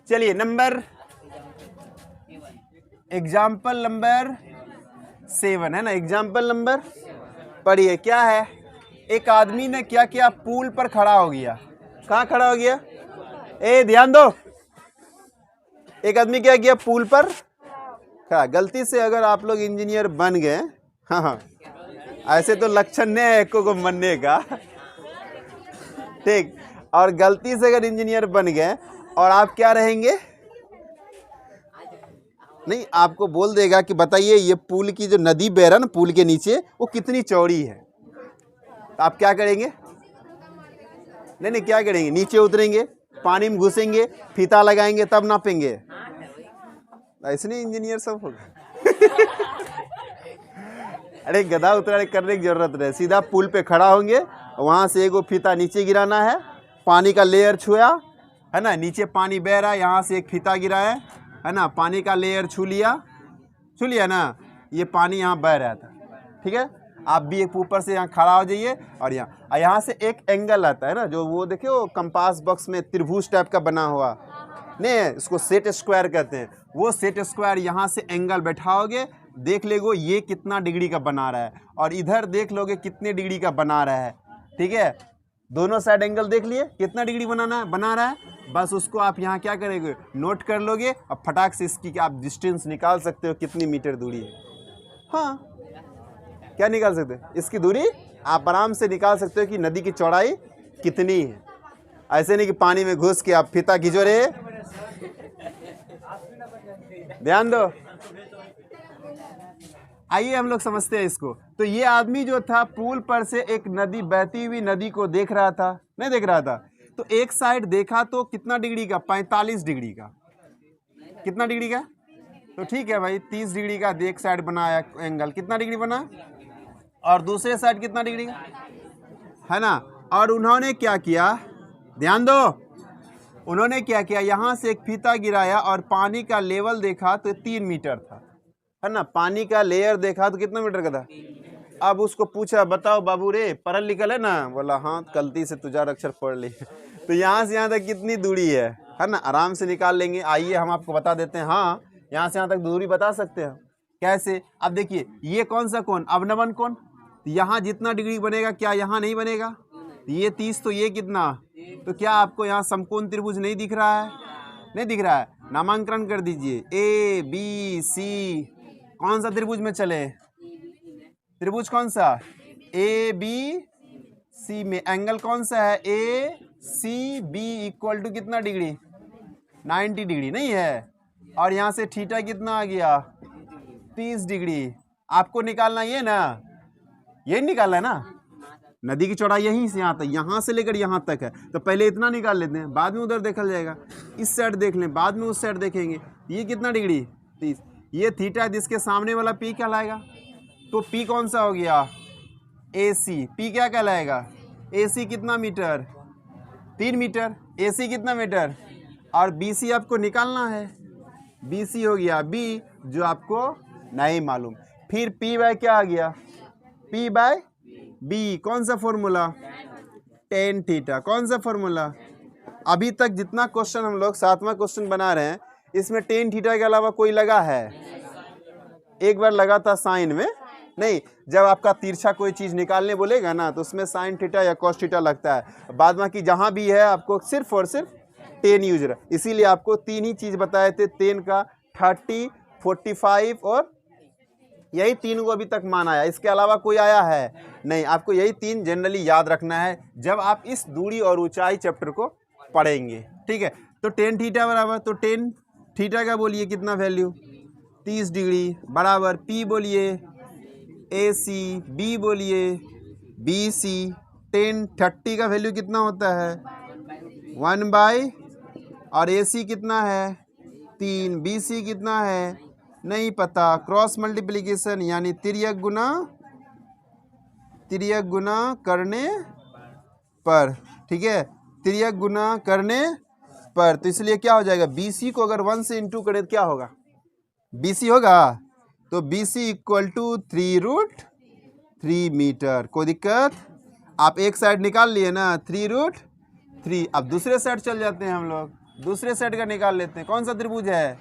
चलिए example number 7 है ना, एग्जाम्पल नंबर पढ़िए। क्या है, एक आदमी ने क्या किया, पुल पर खड़ा हो गया। कहाँ खड़ा हो गया, ए ध्यान दो, एक आदमी क्या किया, पुल पर खड़ा। गलती से अगर आप लोग इंजीनियर बन गए, हाँ ऐसे तो लक्षण नहीं है एको को बनने का, ठीक, और गलती से अगर इंजीनियर बन गए और आप क्या रहेंगे, नहीं आपको बोल देगा कि बताइए ये पुल की जो नदी बह रहा है ना पुल के नीचे, वो कितनी चौड़ी है, तो आप क्या करेंगे, नहीं क्या करेंगे, नीचे उतरेंगे, पानी में घुसेंगे, फीता लगाएंगे, तब नापेंगे। ऐसे नहीं इंजीनियर सब होगा। अरे गधा उतरा करने की जरूरत नहीं, सीधा पुल पे खड़ा होंगे, वहां से एगो फीता नीचे गिराना है, पानी का लेयर छुआ है ना, नीचे पानी बह रहा है, यहाँ से एक फीता गिरा है ना, पानी का लेयर छू लिया ना, ये पानी यहाँ बह रहा था, ठीक है। आप भी एक ऊपर से यहाँ खड़ा हो जाइए और यहाँ से एक एंगल आता है ना, जो वो देखिए वो कंपास बॉक्स में त्रिभुज टाइप का बना हुआ, नहीं इसको सेट स्क्वायर कहते हैं, वो सेट स्क्वायर यहाँ से एंगल बैठाओगे, देख लेगो ये कितना डिग्री का बना रहा है, और इधर देख लोगे कितने डिग्री का बना रहा है, ठीक है। दोनों साइड एंगल देख लिए कितना डिग्री बना रहा है, बस उसको आप यहाँ क्या करेंगे, नोट कर लोगे और फटाक से इसकी आप डिस्टेंस निकाल सकते हो कितनी मीटर दूरी है। हाँ क्या निकाल सकते हो, इसकी दूरी आप आराम से निकाल सकते हो कि नदी की चौड़ाई कितनी है। ऐसे नहीं कि पानी में घुस के आप फीता खींचो रहे, ध्यान दो। आइए हम लोग समझते हैं इसको। तो ये आदमी जो था पुल पर से एक नदी, बहती हुई नदी को देख रहा था, नहीं देख रहा था, तो एक साइड देखा तो कितना डिग्री का, 45 डिग्री का, कितना डिग्री का, तो ठीक है भाई 30 डिग्री का एक साइड बनाया एंगल, कितना डिग्री बना, और दूसरे साइड कितना डिग्री का, है ना। और उन्होंने क्या किया, ध्यान दो, उन्होंने क्या किया, यहाँ से एक फीता गिराया और पानी का लेवल देखा तो 3 मीटर था, है ना, पानी का लेयर देखा तो कितना मीटर का था। अब उसको पूछा, बताओ बाबू रे पढ़ल लिखल है ना, बोला हाँ गलती से तुझार अक्षर पढ़ ली। तो यहाँ से यहाँ तक कितनी दूरी है ना, आराम से निकाल लेंगे। आइए हम आपको बता देते हैं, हाँ यहाँ से यहाँ तक दूरी बता सकते हैं। कैसे, अब देखिए ये कौन सा कोण, अवनमन कोण, यहाँ जितना डिग्री बनेगा क्या यहाँ नहीं बनेगा, ये 30 तो ये कितना, तो क्या आपको यहाँ समकोण त्रिभुज नहीं दिख रहा है, नहीं दिख रहा है, नामांकन कर दीजिए, ए बी सी, कौन सा त्रिभुज में चले, त्रिभुज कौन सा, ए बी सी में एंगल कौन सा है, ए सी बी इक्वल टू कितना डिग्री, 90 डिग्री नहीं है, और यहाँ से थीटा कितना आ गया, 30 डिग्री। आपको निकालना ये ना, यही निकालना है ना, नदी की चौड़ाई यहीं से यहाँ तक, यहाँ से लेकर यहाँ तक है, तो पहले इतना निकाल लेते हैं, बाद में उधर देखा जाएगा, इस साइड देख लें, बाद में उस साइड देखेंगे। ये कितना डिग्री, 30, ये थीटा जिसके सामने वाला पी कहलाएगा, तो पी कौन सा हो गया, ए सी, पी क्या कहलाएगा, ए सी कितना मीटर, 3 मीटर, ए सी कितना मीटर, और बी सी आपको निकालना है, बी सी हो गया बी, जो आपको नहीं मालूम। फिर पी बाय क्या आ गया, पी बाय बी, कौन सा फॉर्मूला, टेन थीटा, कौन सा फॉर्मूला। अभी तक जितना क्वेश्चन हम लोग 7वां क्वेश्चन बना रहे हैं, इसमें टेन थीटा के अलावा कोई लगा है, एक बार लगा था साइन में, नहीं जब आपका तिरछा कोई चीज निकालने बोलेगा ना तो उसमें साइन थीटा या कॉस थीटा लगता है, बाद बाकी जहां भी है आपको सिर्फ और सिर्फ टेन यूज रहा, इसीलिए आपको 3 ही चीज बताए थे, टेन का 30, 45 और यही 3 को अभी तक मान आया, इसके अलावा कोई आया है नहीं। आपको यही 3 जनरली याद रखना है जब आप इस दूरी और ऊंचाई चैप्टर को पढ़ेंगे, ठीक है। तो टेन थीटा बराबर, तो टेन थीटा का बोलिए कितना वैल्यू, 30 डिग्री बराबर, पी बोलिए ए सी, बी बोलिए बी सी, टेन 30 का वैल्यू कितना होता है 1/, और ए सी कितना है 3, बी सी कितना है नहीं पता, क्रॉस मल्टीप्लिकेशन यानी तिर्यक गुना करने पर, ठीक है, तिर्यक गुना करने पर, तो इसलिए क्या हो जाएगा, BC को अगर 1 से इंटू करें तो क्या होगा, BC होगा, तो BC इक्वल टू 3√3 मीटर। कोई दिक्कत, आप एक साइड निकाल लिए ना 3√3, अब दूसरे साइड चल जाते हैं हम लोग, दूसरे सेट का निकाल लेते हैं। कौन सा त्रिभुज है?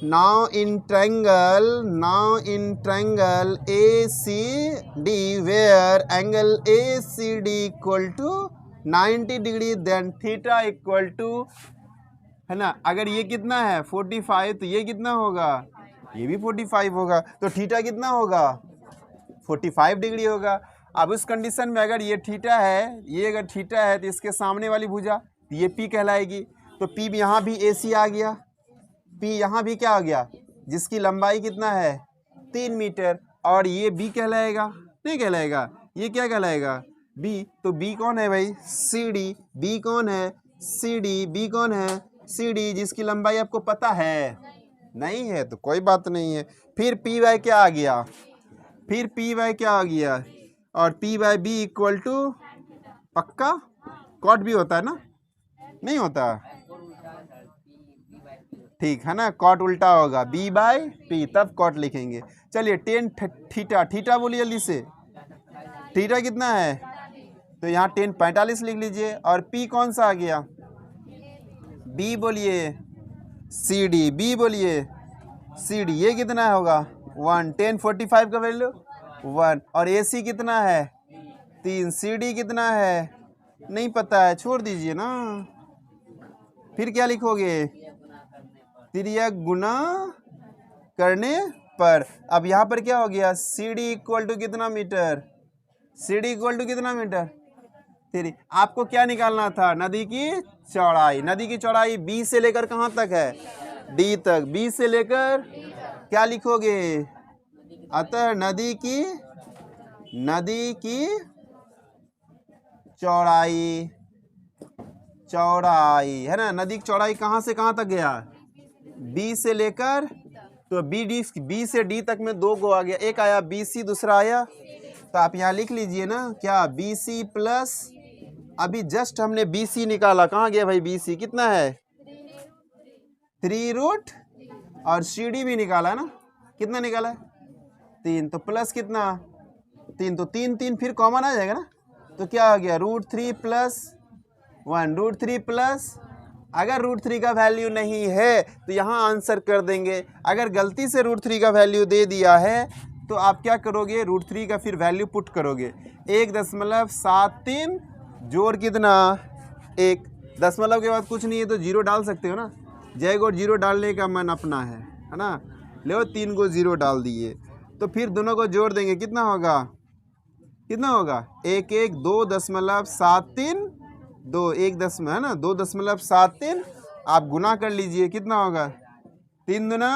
Now in triangle A C D where angle A C D equal to 90 degree then theta equal to, है ना, अगर ये कितना है 45 तो ये कितना होगा? ये भी 45 होगा। तो थीटा कितना होगा? 45 डिग्री होगा। अब उस कंडीशन में अगर ये थीटा है, ये अगर थीटा है तो इसके सामने वाली भुजा ये पी कहलाएगी। तो पी यहाँ भी ए सी आ गया, पी यहाँ भी क्या आ गया, जिसकी लंबाई कितना है 3 मीटर, और ये बी कहलाएगा, नहीं कहलाएगा, ये क्या कहलाएगा? बी। तो बी कौन है भाई? C D. बी कौन है? C D. बी कौन है? सी डी, जिसकी लंबाई आपको पता है? नहीं है तो कोई बात नहीं है। फिर पी वाई क्या आ गया? फिर पी वाई क्या आ गया? और P by B equal to, पक्का कॉट भी होता है ना? नहीं होता? ठीक है ना, कॉट उल्टा होगा, बी बाई पी, तब कॉट लिखेंगे। चलिए टेन थीटा, थीटा बोलिए जल्दी से, थीटा कितना है? तो यहाँ 10 45 लिख लीजिए। और पी कौन सा आ गया? बी बोलिए, सी डी। बी बोलिए, सी डी। ये कितना होगा? 1। 10 45 का वैल्यू 1। और ए सी कितना है? 3। सी डी कितना है? नहीं पता है, छोड़ दीजिए ना। फिर क्या लिखोगे? त्रिज्या गुना करने पर। अब यहाँ पर क्या हो गया? सी डी इक्वल टू कितना meter? C D equal to कितना मीटर? 3। आपको क्या निकालना था? नदी की चौड़ाई। नदी की चौड़ाई बी से लेकर कहाँ तक है? डी तक। बी से लेकर क्या लिखोगे? अतः नदी की चौड़ाई, चौड़ाई है ना, नदी की चौड़ाई कहाँ से कहाँ तक गया? बी से लेकर, तो बी से डी तक में 2 गो आ गया, एक आया बी सी, दूसरा आया, तो आप यहाँ लिख लीजिए ना क्या? बी सी प्लस, अभी जस्ट हमने बी सी निकाला, कहाँ गया भाई? बी सी कितना है? 3 और सी डी भी निकाला ना, कितना निकाला है? 3। तो प्लस कितना? 3। तो 3 फिर कॉमन आ जाएगा ना, तो क्या आ गया? √3 प्लस 1। √3 प्लस, अगर √3 का वैल्यू नहीं है तो यहाँ आंसर कर देंगे। अगर गलती से √3 का वैल्यू दे दिया है तो आप क्या करोगे? √3 का फिर वैल्यू पुट करोगे। 1.73 जोड़ कितना? 1। दशमलव के बाद कुछ नहीं है तो 0 डाल सकते हो ना, जय गो 0 डालने का मन अपना है ना। लो 3 को 0 डाल दिए, तो फिर दोनों को जोड़ देंगे, कितना होगा? कितना होगा? 1 1 2.73 2 1 दशमलव है ना, 2.73 आप गुना कर लीजिए, कितना होगा? 3 दूना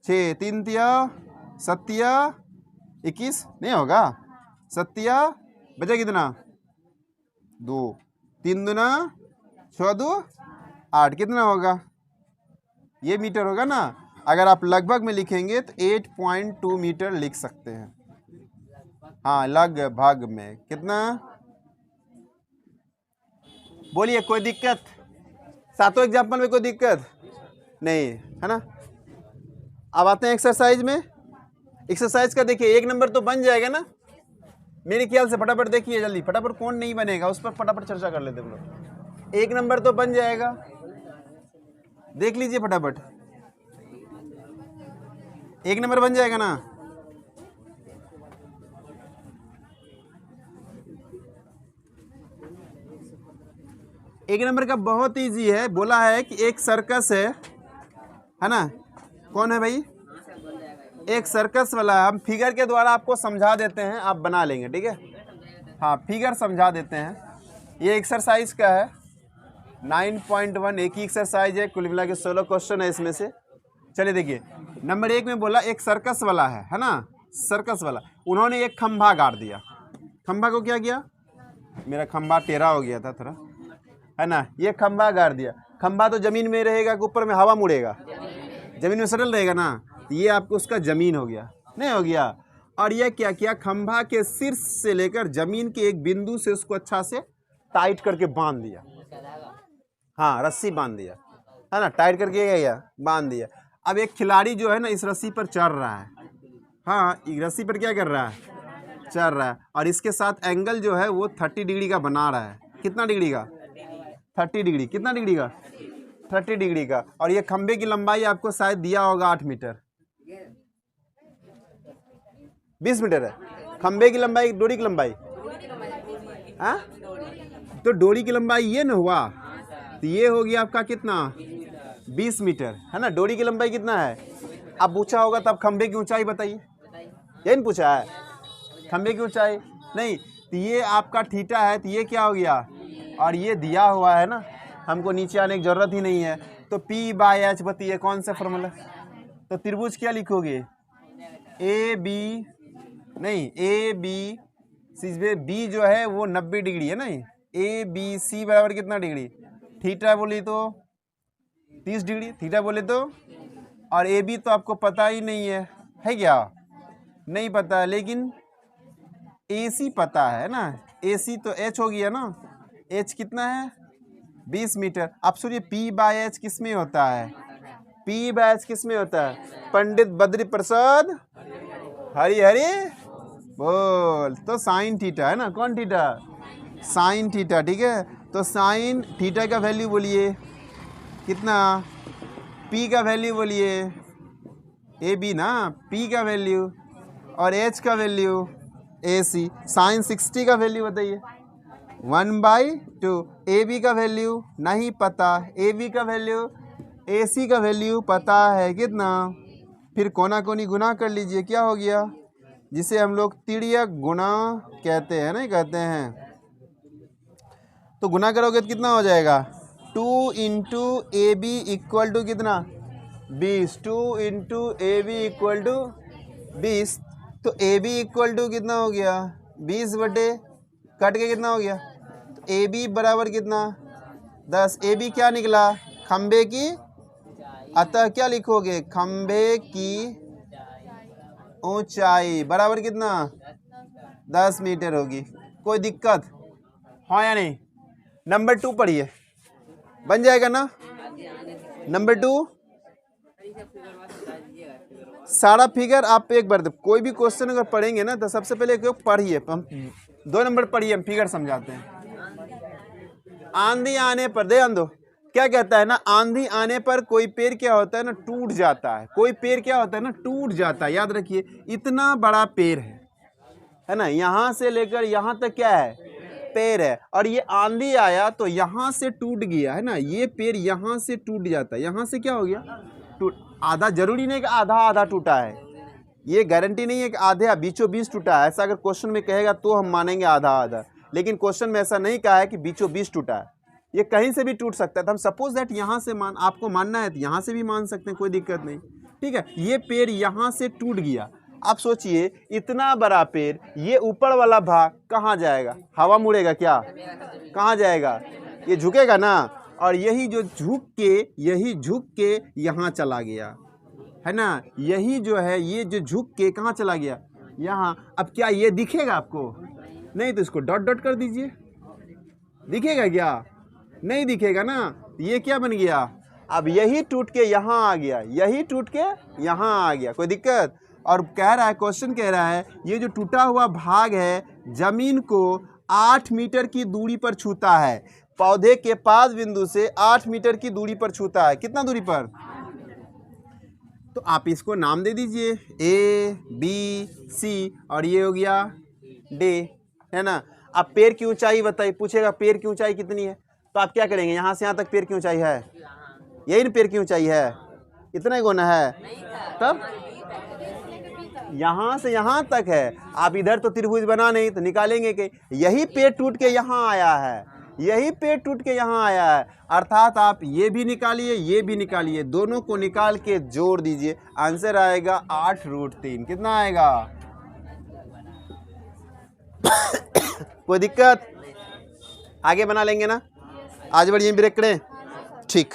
6, 3 तिया 7 21, नहीं होगा? 7 बचा कितना? 2। 3 दूना 6 2 8, कितना होगा? ये मीटर होगा ना। अगर आप लगभग में लिखेंगे तो 8.2 मीटर लिख सकते हैं। हाँ, लगभग में कितना? बोलिए, कोई दिक्कत? 7 एग्जाम्पल में कोई दिक्कत नहीं है ना। अब आते हैं एक्सरसाइज में। एक्सरसाइज का देखिए 1 नंबर तो बन जाएगा ना मेरे ख्याल से। फटाफट देखिए जल्दी, फटाफट कौन नहीं बनेगा उस पर फटाफट चर्चा कर लेते हम लोग। 1 नंबर तो बन जाएगा, देख लीजिए फटाफट। 1 नंबर बन जाएगा ना। एक नंबर का बहुत इजी है। बोला है कि एक सर्कस है ना। कौन है भाई? एक सर्कस वाला। हम फिगर के द्वारा आपको समझा देते हैं, आप बना लेंगे, ठीक है। हाँ, फिगर समझा देते हैं। ये एक्सरसाइज का है 9.1, एक ही एक्सरसाइज है, कुल मिला के 16 क्वेश्चन है इसमें से। चलिए देखिए, नंबर 1 में बोला एक सर्कस वाला है ना, सर्कस वाला। उन्होंने एक खंभा गाड़ दिया। खंभा को क्या किया? मेरा खंभा टेढ़ा हो गया था थोड़ा, है ना। ये खंभा गाड़ दिया। खंभा तो जमीन में रहेगा कि ऊपर में हवा मुड़ेगा? जमीन में सटल रहेगा ना। तो ये आपको उसका जमीन हो गया, नहीं हो गया। और ये क्या किया? खंभा के शीर्ष से लेकर जमीन के एक बिंदु से उसको अच्छा से टाइट करके बांध दिया। हाँ, रस्सी बांध दिया, है ना, टाइट करके गया, बांध दिया। अब एक खिलाड़ी जो है ना इस रस्सी पर चढ़ रहा है। हाँ, इस रस्सी पर क्या कर रहा है? चढ़ रहा है। और इसके साथ एंगल जो है वो 30 डिग्री का बना रहा है। कितना डिग्री का? 30 डिग्री, कितना डिग्री का? 30 डिग्री का। और ये खंबे की लंबाई आपको शायद दिया होगा 8 मीटर, 20 मीटर है खंबे की लंबाई, डोरी की लंबाई। हाँ, तो डोरी की लंबाई ये ना हुआ, तो ये हो गया आपका कितना? 20 मीटर, है ना। डोरी की लंबाई कितना है? अब पूछा होगा तब खंबे की ऊंचाई बताइए, यही नहीं पूछा है? खंबे की ऊंचाई नहीं, तो ये आपका थीटा है, तो ये क्या हो गया? और ये दिया हुआ है ना, हमको नीचे आने की जरूरत ही नहीं है। तो P/H बताइए कौन सा फॉर्मूला? तो त्रिभुज क्या लिखोगे? ए बी, नहीं ए बी सी, बी जो है वो 90 डिग्री है ना, ए बी सी बराबर कितना डिग्री? थीटा बोली तो 30 डिग्री, थीटा बोले तो। और ए बी तो आपको पता ही नहीं है क्या? नहीं पता है, लेकिन ए सी पता है ना। ए सी तो एच हो गया ना, एच कितना है? 20 मीटर। अब सुनिए P/H किस में होता है? P/H किस में होता है? पंडित बद्री प्रसाद हरी हरी बोल। तो साइन थीटा है ना, कौन थीटा? साइन थीटा, ठीक है। तो साइन थीटा का वैल्यू बोलिए कितना? P का वैल्यू बोलिए, ए बी ना, P का वैल्यू और H का वैल्यू ए सी। साइन 60 का वैल्यू बताइए। 1/2। ए बी का वैल्यू नहीं पता, ए बी का वैल्यू, ए सी का वैल्यू पता है कितना? फिर कोना कोनी गुना कर लीजिए, क्या हो गया? जिसे हम लोग तिर्यक गुणा कहते हैं, नहीं कहते हैं? तो गुना करोगे तो कितना हो जाएगा? 2 into A B equal to कितना? 20। 2 into A B equal to 20। तो ए बी इक्वल टू कितना हो गया? 20 बटे कट के कितना हो गया? तो ए बी बराबर कितना? 10। ए बी क्या निकला? खंबे की, अतः क्या लिखोगे? खंबे की ऊंचाई बराबर कितना? 10 मीटर होगी। कोई दिक्कत हाँ या नहीं? नंबर 2 पढ़िए, बन जाएगा ना? नंबर 2 सारा फिगर आप एक बार, कोई भी क्वेश्चन अगर पढ़ेंगे ना तो सबसे पहले पढ़िए, हम 2 नंबर पढ़िए, हम फिगर समझाते हैं। आंधी आने पर, ध्यान दो, क्या कहता है ना, आंधी आने पर कोई पेड़ क्या होता है ना, टूट जाता है। कोई पेड़ क्या होता है ना, टूट जाता है। याद रखिए, इतना बड़ा पेड़ है ना, यहाँ से लेकर यहाँ तक क्या है? पेड़ है। और ये आंधी आया तो यहाँ से टूट गया, है ना। ये पेड़ यहाँ से टूट जाता है, यहाँ से क्या हो गया? टूट। आधा, जरूरी नहीं कि आधा आधा टूटा है, ये गारंटी नहीं है कि आधे बीचों बीच टूटा है। ऐसा अगर क्वेश्चन में कहेगा तो हम मानेंगे आधा आधा, लेकिन क्वेश्चन में ऐसा नहीं कहा है कि बीचों बीच टूटा है। ये कहीं से भी टूट सकता है। तो हम सपोज दैट यहाँ से आपको मानना है तो यहाँ से भी मान सकते हैं, कोई दिक्कत नहीं, ठीक है। ये पेड़ यहाँ से टूट गया। आप सोचिए, इतना बड़ा पेड़, ये ऊपर वाला भाग कहाँ जाएगा? हवा मुड़ेगा क्या? कहाँ जाएगा? ये झुकेगा ना। और यही जो झुक के यहाँ चला गया, है ना। यही जो है, ये जो झुक के कहाँ चला गया? यहाँ। अब क्या ये दिखेगा आपको? नहीं, तो इसको डॉट डॉट कर दीजिए, दिखेगा क्या? नहीं दिखेगा ना। ये क्या बन गया? अब यही टूट के यहाँ आ गया, यही टूट के यहाँ आ गया, कोई दिक्कत? और कह रहा है, क्वेश्चन कह रहा है, ये जो टूटा हुआ भाग है जमीन को 8 मीटर की दूरी पर छूता है। पौधे के पास बिंदु से 8 मीटर की दूरी पर छूता है। कितना दूरी पर? तो आप इसको नाम दे दीजिए, ए बी सी, और ये हो गया डे, है ना। अब पेड़ की ऊंचाई बताइए, पूछेगा पेड़ की ऊंचाई कितनी है, तो आप क्या करेंगे? यहाँ से यहाँ तक पेड़ की ऊंचाई है, यही ना पेड़ की ऊंचाई है, इतना ही गुना है। तब यहाँ से यहाँ तक है। आप इधर तो त्रिभुज बना नहीं, तो निकालेंगे कि यही पेड़ टूट के यहाँ आया है, यही पेड़ टूट के यहाँ आया है। अर्थात आप ये भी निकालिए, ये भी निकालिए, दोनों को निकाल के जोड़ दीजिए, आंसर आएगा 8√3। कितना आएगा? कोई दिक्कत? आगे बना लेंगे ना? आज बढ़िए, ब्रेक करें, ठीक।